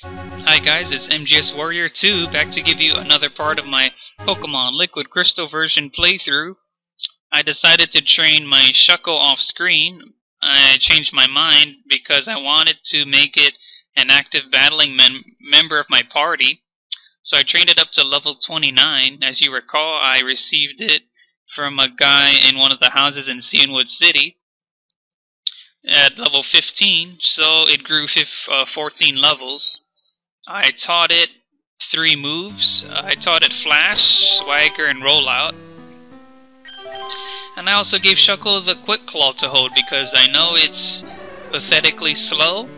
Hi guys, it's MGS Warrior 2 back to give you another part of my Pokemon Liquid Crystal version playthrough. I decided to train my Shuckle off screen. I changed my mind because I wanted to make it an active battling member of my party. So I trained it up to level 29. As you recall, I received it from a guy in one of the houses in Cianwood City at level 15, so it grew 14 levels. I taught it 3 moves. I taught it Flash, Swagger, and Rollout. And I also gave Shuckle the Quick Claw to hold because I know it's pathetically slow.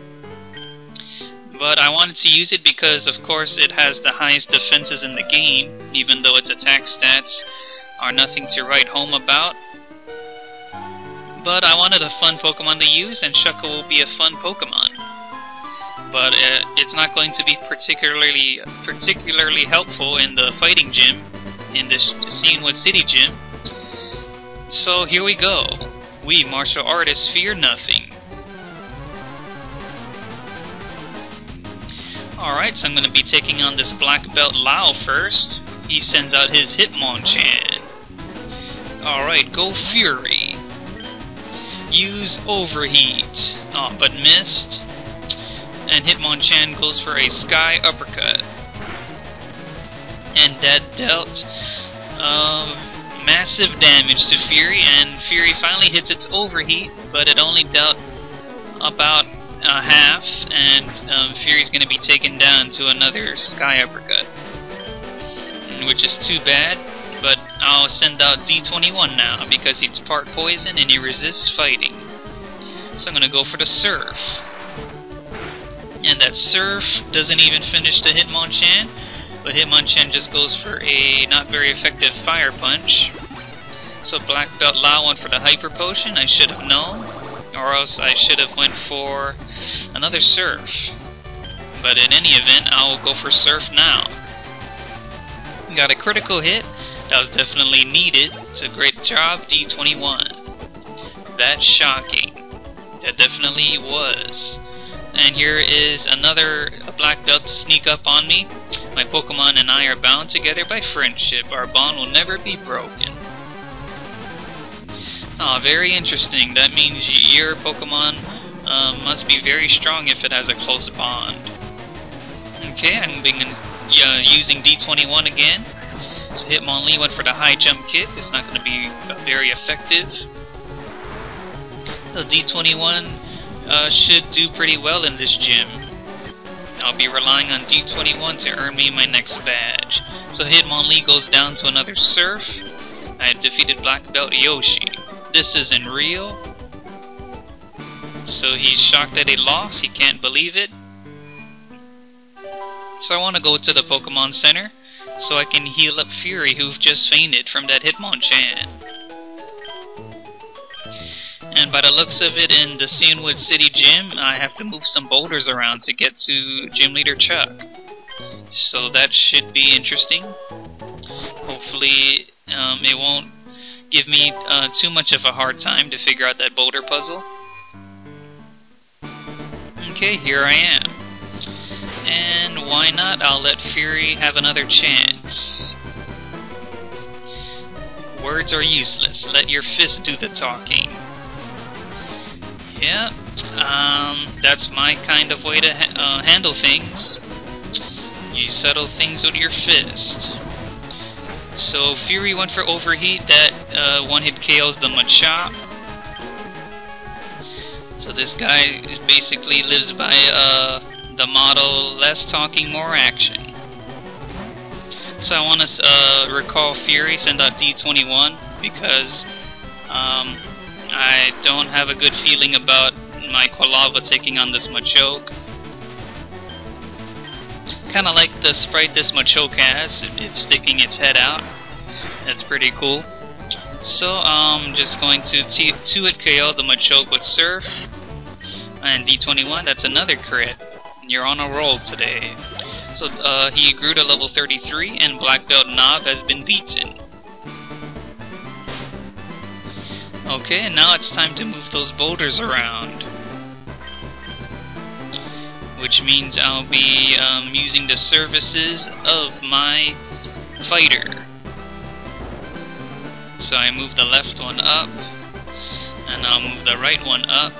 But I wanted to use it because, of course, it has the highest defenses in the game, even though its attack stats are nothing to write home about. But I wanted a fun Pokemon to use, and Shuckle will be a fun Pokemon. But it's not going to be particularly helpful in the fighting gym, in this Cianwood City Gym. So here we go. We martial artists fear nothing. Alright, so I'm going to be taking on this Black Belt Lao first. He sends out his Hitmonchan. Alright, go Fury. Use Overheat. Oh, but missed. And Hitmonchan goes for a Sky Uppercut. And that dealt massive damage to Fury, and Fury finally hits its Overheat, but it only dealt about half, and Fury's going to be taken down to another Sky Uppercut. Which is too bad, but I'll send out D21 now, because he's part poison and he resists fighting. So I'm going to go for the Surf. And that Surf doesn't even finish the Hitmonchan, but Hitmonchan just goes for a not very effective Fire Punch. So Black Belt Lao went for the Hyper Potion. I should have known, or else I should have went for another Surf. But in any event, I'll go for Surf now. Got a critical hit. That was definitely needed. It's a great job, D21. That's shocking. That definitely was. And here is another Black Belt to sneak up on me. My Pokemon and I are bound together by friendship. Our bond will never be broken. Ah, very interesting. That means your Pokemon must be very strong if it has a close bond. Okay, I'm using D21 again. So Hitmonlee went for the high jump kick. It's not going to be very effective. So D21 should do pretty well in this gym. I'll be relying on D21 to earn me my next badge. So Hitmonlee goes down to another Surf. I have defeated Black Belt Yoshi. This isn't real. So he's shocked that he lost. He can't believe it. So I want to go to the Pokemon Center so I can heal up Fury, who just fainted from that Hitmonchan. And by the looks of it, in the Cianwood City Gym, I have to move some boulders around to get to Gym Leader Chuck. So that should be interesting. Hopefully it won't give me too much of a hard time to figure out that boulder puzzle. Okay, here I am. And why not? I'll let Fury have another chance. Words are useless. Let your fist do the talking. Yeah, that's my kind of way to handle things. You settle things with your fist. So Fury went for Overheat. That one-hit KOs the Machop. So this guy basically lives by the motto, less talking, more action. So I want to recall Fury, send out D21, because I don't have a good feeling about my Quilava taking on this Machoke. Kinda like the sprite this Machoke has, it's sticking its head out. That's pretty cool. So I'm just going to 2-hit KO the Machoke with Surf. And D21, that's another crit. You're on a roll today. So he grew to level 33, and Black Belt Knob has been beaten. Okay, and now it's time to move those boulders around. which means I'll be using the services of my fighter. So I move the left one up, and I'll move the right one up,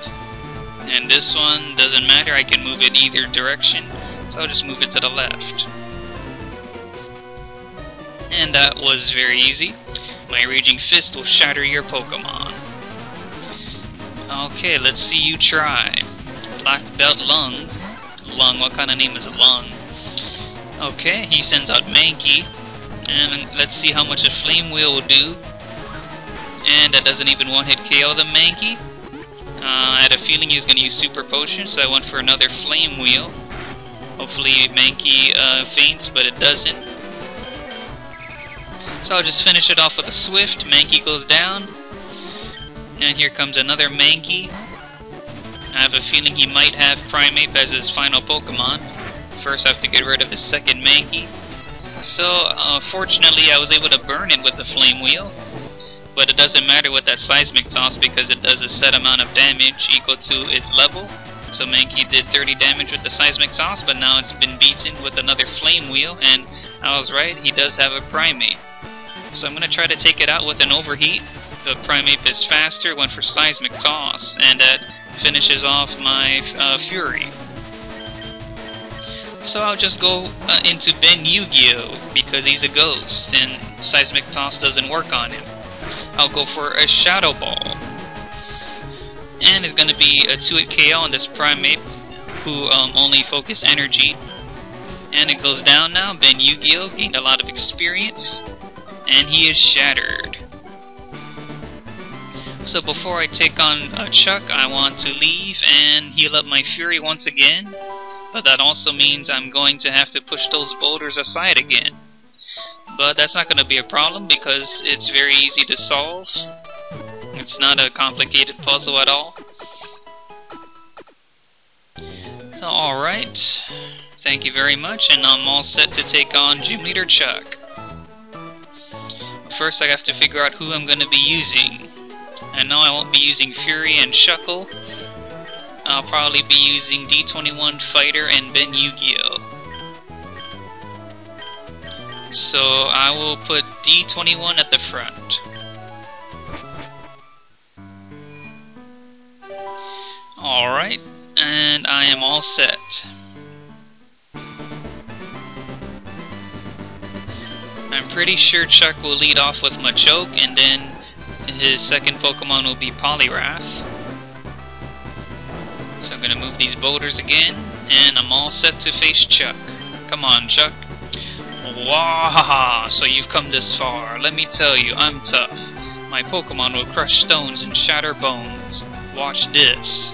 and this one doesn't matter, I can move it either direction, so I'll just move it to the left. And that was very easy. My Raging Fist will shatter your Pokemon. Okay, let's see you try. Black Belt Lung. Lung, what kind of name is Lung? Okay, he sends out Mankey. And let's see how much a Flame Wheel will do. And that doesn't even one-hit KO the Mankey. I had a feeling he was going to use Super Potion, so I went for another Flame Wheel. Hopefully Mankey faints, but it doesn't. So I'll just finish it off with a Swift. Mankey goes down. And here comes another Mankey. I have a feeling he might have Primeape as his final Pokemon. First I have to get rid of his second Mankey. So, fortunately I was able to burn it with the Flame Wheel. But it doesn't matter with that Seismic Toss because it does a set amount of damage equal to its level. So Mankey did 30 damage with the Seismic Toss, but now it's been beaten with another Flame Wheel, and I was right, he does have a Primeape. So I'm going to try to take it out with an Overheat. The Primeape is faster, went for Seismic Toss, and that finishes off my Fury. So I'll just go into Ben Yu-Gi-Oh! Because he's a ghost, and Seismic Toss doesn't work on him. I'll go for a Shadow Ball. And it's going to be a 2-hit KO on this Primeape, who only focus energy. And it goes down now. Ben Yu-Gi-Oh! Gained a lot of experience, and he is shattered. So before I take on Chuck, I want to leave and heal up my Fury once again. But that also means I'm going to have to push those boulders aside again. But that's not going to be a problem because it's very easy to solve. It's not a complicated puzzle at all. So, alright. Thank you very much, and I'm all set to take on Gym Leader Chuck. First I have to figure out who I'm going to be using. I know I won't be using Fury and Shuckle. I'll probably be using D21 Fighter and Ben Yu-Gi-Oh! So I will put D21 at the front. Alright, and I am all set. I'm pretty sure Chuck will lead off with Machoke, and then his second Pokemon will be Poliwrath. So I'm going to move these boulders again, and I'm all set to face Chuck. Come on, Chuck. Wahaha! So you've come this far. Let me tell you, I'm tough. My Pokemon will crush stones and shatter bones. Watch this.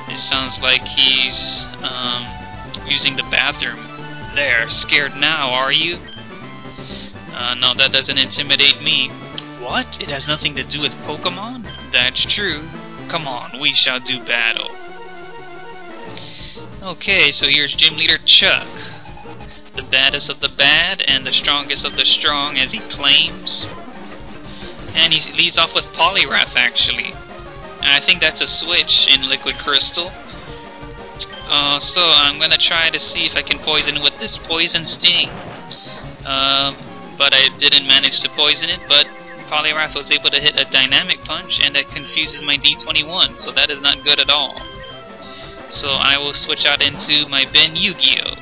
It sounds like he's using the bathroom. There, scared now, are you? No, that doesn't intimidate me. What? It has nothing to do with Pokemon? That's true. Come on, we shall do battle. Okay, so here's Gym Leader Chuck. The baddest of the bad and the strongest of the strong, as he claims. And he leads off with Poliwrath, actually. And I think that's a switch in Liquid Crystal. So I'm gonna try to see if I can poison it with this Poison Sting. But I didn't manage to poison it, but Poliwrath was able to hit a Dynamic Punch, and that confuses my D21, so that is not good at all. So I will switch out into my Ben Yu-Gi-Oh!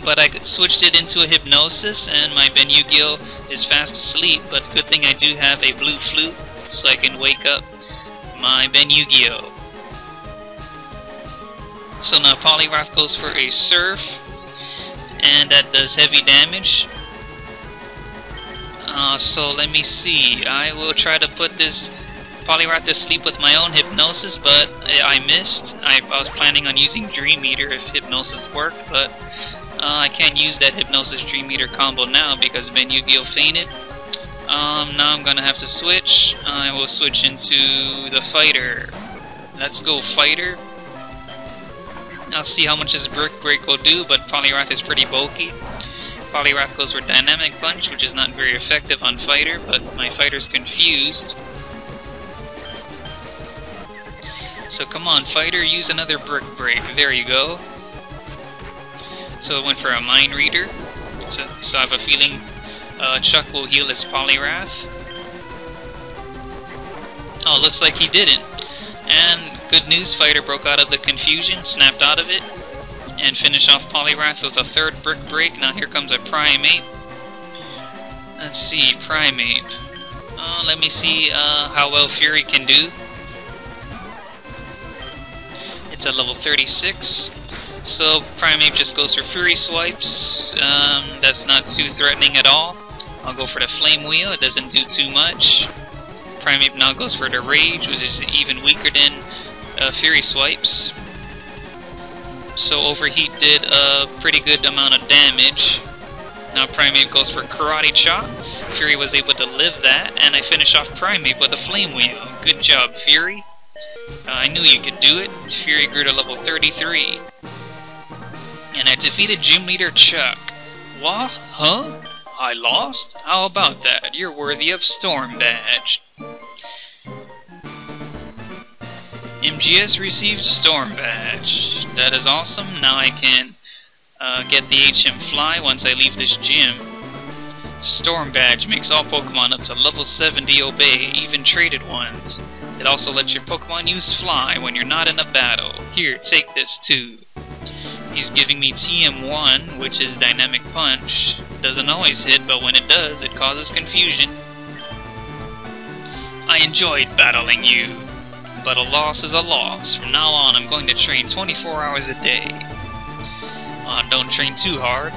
But I switched it into a Hypnosis, and my Ben Yu-Gi-Oh! Is fast asleep, but good thing I do have a Blue Flute, so I can wake up my Ben Yu-Gi-Oh! So now Poliwrath goes for a Surf, and that does heavy damage. So let me see, I will try to put this Poliwrath to sleep with my own Hypnosis, but I missed. I was planning on using Dream Eater if Hypnosis worked, but I can't use that Hypnosis Dream Eater combo now because Ben Yu-Gi-Oh! Fainted. Now I'm gonna have to switch. I will switch into the Fighter. Let's go Fighter. I'll see how much this Brick Break will do, but Poliwrath is pretty bulky. Poliwrath goes for Dynamic Punch, which is not very effective on Fighter, but my Fighter's confused. So come on, fighter, use another brick break. There you go. So it went for a mind reader. So I have a feeling Chuck will heal his Poliwrath. Oh, looks like he didn't. And good news, fighter broke out of the confusion, snapped out of it, and finished off Poliwrath with a third brick break. Now here comes a Primate. Let's see, Primate. Let me see how well Fury can do. It's at level 36. So Primate just goes for Fury Swipes. That's not too threatening at all. I'll go for the Flame Wheel. It doesn't do too much. Primate now goes for the Rage, which is even weaker than Fury Swipes. So Overheat did a pretty good amount of damage. Now Primate goes for Karate Chop. Fury was able to live that, and I finish off Primate with a Flame Wheel. Good job, Fury. I knew you could do it. Fury grew to level 33. And I defeated Gym Leader Chuck. What? Huh? I lost? How about that? You're worthy of Storm Badge. MGS received Storm Badge. That is awesome. Now I can get the HM Fly once I leave this gym. Storm Badge makes all Pokemon up to level 70 obey, even traded ones. It also lets your Pokemon use Fly when you're not in a battle. Here, take this too. He's giving me TM1, which is Dynamic Punch. Doesn't always hit, but when it does, it causes confusion. I enjoyed battling you, but a loss is a loss. From now on, I'm going to train 24 hours a day. Don't train too hard.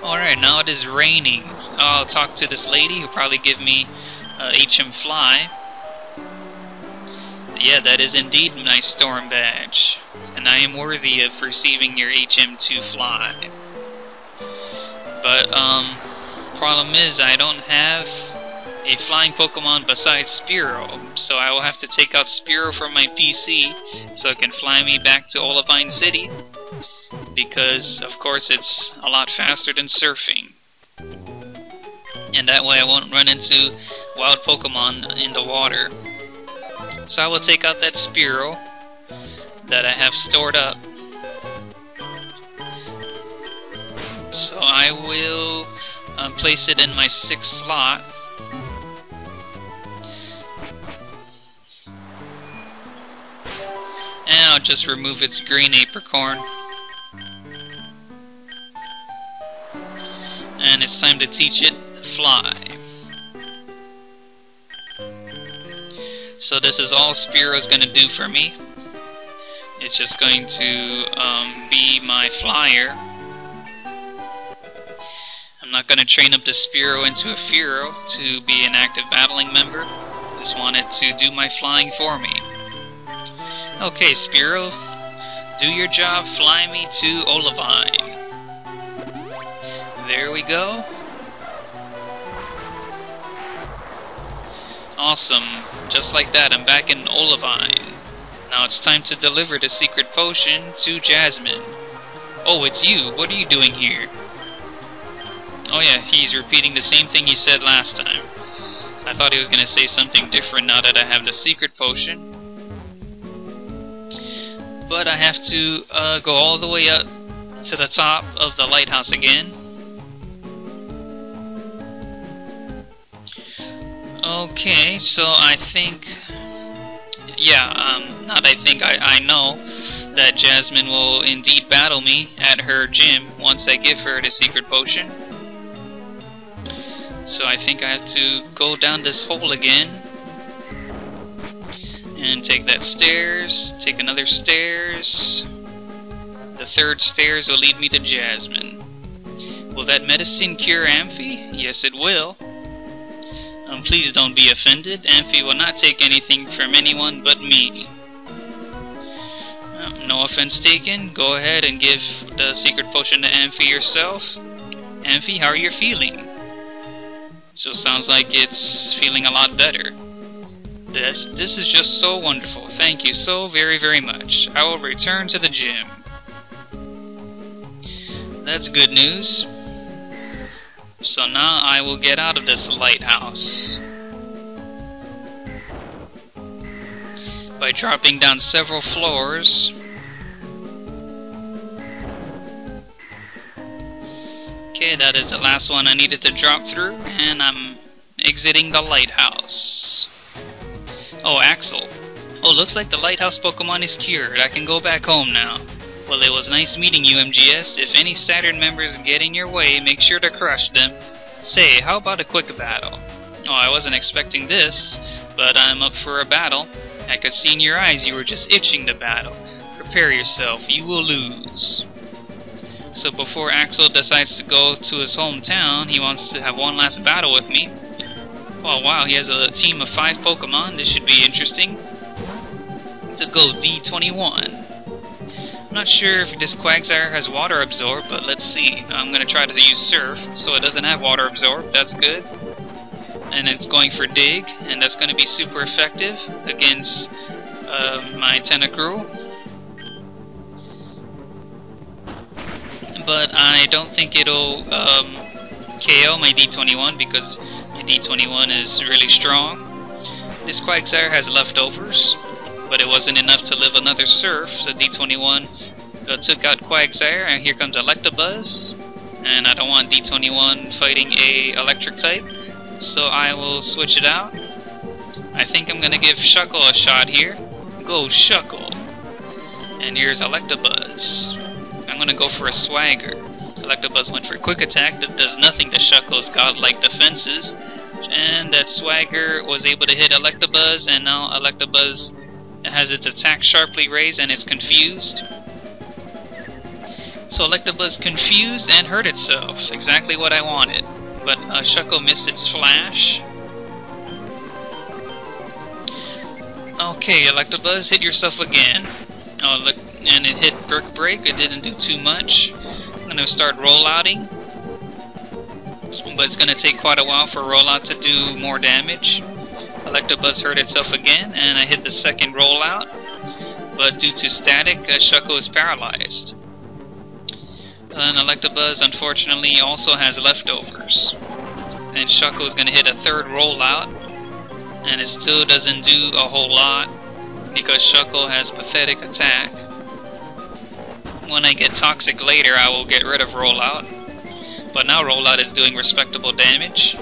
Alright, now it is raining. I'll talk to this lady who'll probably give me HM Fly. Yeah, that is indeed my Storm Badge. And I am worthy of receiving your HM2 Fly. But, problem is I don't have a flying Pokemon besides Spearow. So I will have to take out Spearow from my PC so it can fly me back to Olivine City. Because, of course, it's a lot faster than surfing. And that way I won't run into wild Pokemon in the water. So I will take out that Spearow that I have stored up. So I will place it in my 6th slot. And I'll just remove its green apricorn. And it's time to teach it Fly. So this is all Spearow's going to do for me. It's just going to be my flyer. I'm not going to train up the Spearow into a Fearow to be an active battling member. Just want it to do my flying for me. Okay, Spearow, do your job, fly me to Olivine. There we go. Awesome. Just like that, I'm back in Olivine. Now it's time to deliver the secret potion to Jasmine. Oh, it's you. What are you doing here? Oh yeah, he's repeating the same thing he said last time. I thought he was going to say something different now that I have the secret potion. But I have to go all the way up to the top of the lighthouse again. Okay, so I think, I know that Jasmine will indeed battle me at her gym once I give her the secret potion. So I think I have to go down this hole again and take that stairs, take another stairs. The third stairs will lead me to Jasmine. Will that medicine cure Amphi? Yes, it will. Please don't be offended. Amphi will not take anything from anyone but me. No offense taken. Go ahead and give the secret potion to Amphi yourself. Amphi, how are you feeling? So sounds like it's feeling a lot better. This is just so wonderful. Thank you so very, very much. I will return to the gym. That's good news. So now I will get out of this lighthouse. by dropping down several floors. Okay, that is the last one I needed to drop through, and I'm exiting the lighthouse. Oh, Axel. Oh, looks like the lighthouse Pokemon is cured. I can go back home now. Well, it was nice meeting you, MGS. If any Saturn members get in your way, make sure to crush them. Say, how about a quick battle? Oh, I wasn't expecting this, but I'm up for a battle. I could see in your eyes you were just itching to battle. Prepare yourself, you will lose. So before Axel decides to go to his hometown, he wants to have one last battle with me. Oh wow, he has a team of 5 Pokemon. This should be interesting. To go D21. I'm not sure if this Quagsire has Water Absorb, but let's see. I'm going to try to use Surf, so it doesn't have Water Absorb. That's good. And it's going for Dig, and that's going to be super effective against my Tentacruel. But I don't think it'll KO my D21 because my D21 is really strong. This Quagsire has leftovers, but it wasn't enough to live another Surf, so D21 took out Quagsire, and here comes Electabuzz, and I don't want D21 fighting a electric type, so I will switch it out. I think I'm going to give Shuckle a shot here. Go Shuckle! And here's Electabuzz. I'm going to go for a Swagger. Electabuzz went for Quick Attack that does nothing to Shuckle's godlike defenses, and that Swagger was able to hit Electabuzz, and now Electabuzz has its attack sharply raised and it's confused. So Electabuzz confused and hurt itself. Exactly what I wanted. But Shuckle missed its flash. Okay, Electabuzz, hit yourself again. Oh, look, and it hit Brick Break. It didn't do too much. I'm going to start rollouting. But it's going to take quite a while for rollout to do more damage. Electabuzz hurt itself again, and I hit the second rollout, but due to static, Shuckle is paralyzed. And Electabuzz, unfortunately, also has leftovers. And Shuckle is going to hit a third rollout, and it still doesn't do a whole lot, because Shuckle has pathetic attack. When I get Toxic later, I will get rid of rollout, but now rollout is doing respectable damage.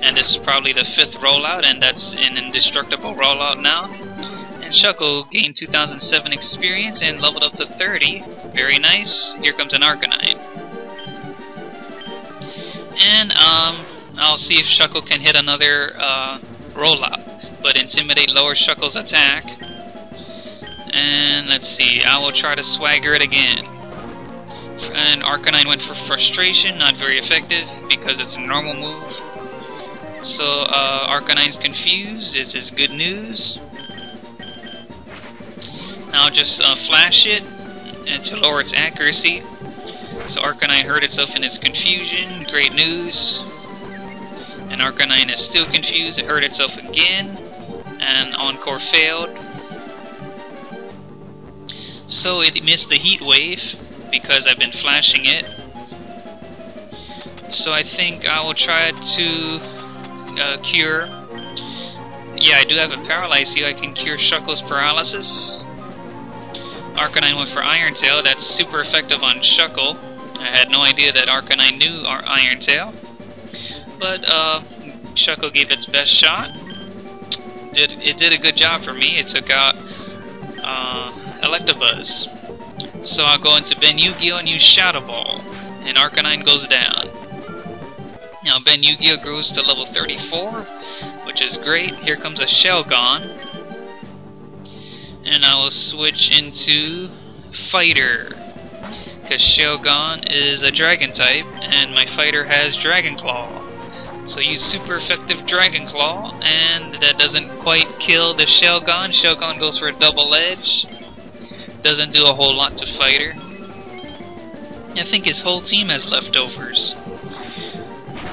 And this is probably the 5th rollout, and that's an indestructible rollout now. And Shuckle gained 2007 experience and leveled up to 30. Very nice. Here comes an Arcanine. And I'll see if Shuckle can hit another rollout, but Intimidate lowers Shuckle's attack. And let's see, I will try to Swagger it again. And Arcanine went for Frustration, not very effective because it's a normal move. So, Arcanine's confused. This is good news. Now just flash it and to lower its accuracy. So Arcanine hurt itself in its confusion. Great news. And Arcanine is still confused. It hurt itself again. And Encore failed. So it missed the Heat Wave because I've been flashing it. So I think I will try to cure. Yeah, I do have a Paralyze Heal. I can cure Shuckle's paralysis. Arcanine went for Iron Tail. That's super effective on Shuckle. I had no idea that Arcanine knew Iron Tail. But Shuckle gave its best shot. It did a good job for me. It took out Electabuzz. So I'll go into Ben Yu-Gi-Oh! And use Shadow Ball. And Arcanine goes down. Now Ben Yu-Gi-Oh! Grows to level 34, which is great. Here comes a Shelgon. And I will switch into Fighter, because Shelgon is a Dragon type, and my Fighter has Dragon Claw. So use super effective Dragon Claw, and that doesn't quite kill the Shelgon. Shelgon goes for a double edge. Doesn't do a whole lot to Fighter. I think his whole team has leftovers.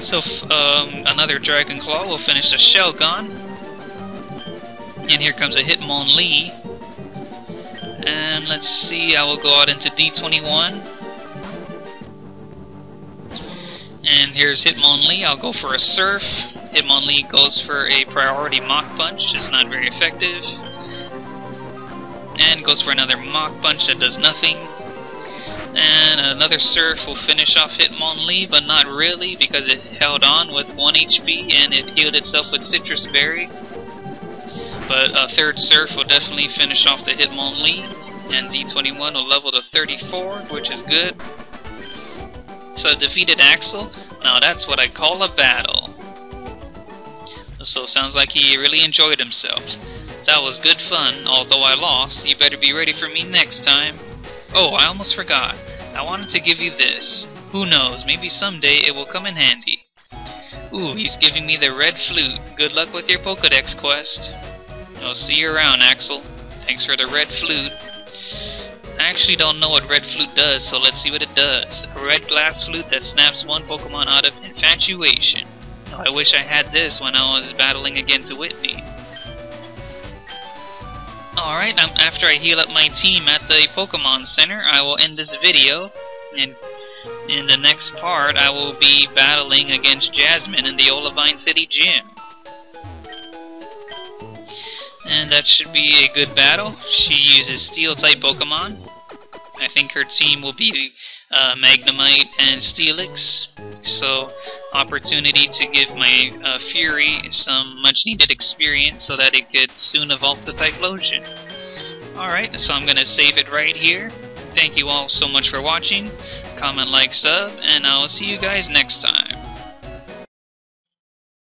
So another Dragon Claw will finish the Shelgon. And here comes a Hitmonlee. And let's see, I will go out into D21. And here's Hitmonlee. I'll go for a Surf. Hitmonlee goes for a priority Mach Punch. It's not very effective. 21 goes for another Mach Punch that does nothing. And another Surf will finish off Hitmonlee, but not really because it held on with 1 HP and it healed itself with Citrus Berry. But a third Surf will definitely finish off the Hitmonlee, and D21 will level to 34, which is good. So defeated Axel. Now that's what I call a battle. So sounds like he really enjoyed himself. That was good fun, although I lost. You better be ready for me next time. Oh, I almost forgot. I wanted to give you this. Who knows, maybe someday it will come in handy. Ooh, he's giving me the red flute. Good luck with your Pokédex quest. I'll see you around, Axel. Thanks for the red flute. I actually don't know what red flute does, so let's see what it does. A red glass flute that snaps one Pokemon out of infatuation. I wish I had this when I was battling against Whitney. Alright, after I heal up my team at the Pokemon Center, I will end this video. And in the next part, I will be battling against Jasmine in the Olivine City Gym. And that should be a good battle. She uses Steel-type Pokemon. I think her team will be Magnemite and Steelix. So, opportunity to give my Fury some much-needed experience so that it could soon evolve to Typhlosion. Alright, so I'm going to save it right here. Thank you all so much for watching. Comment, like, sub, and I'll see you guys next time.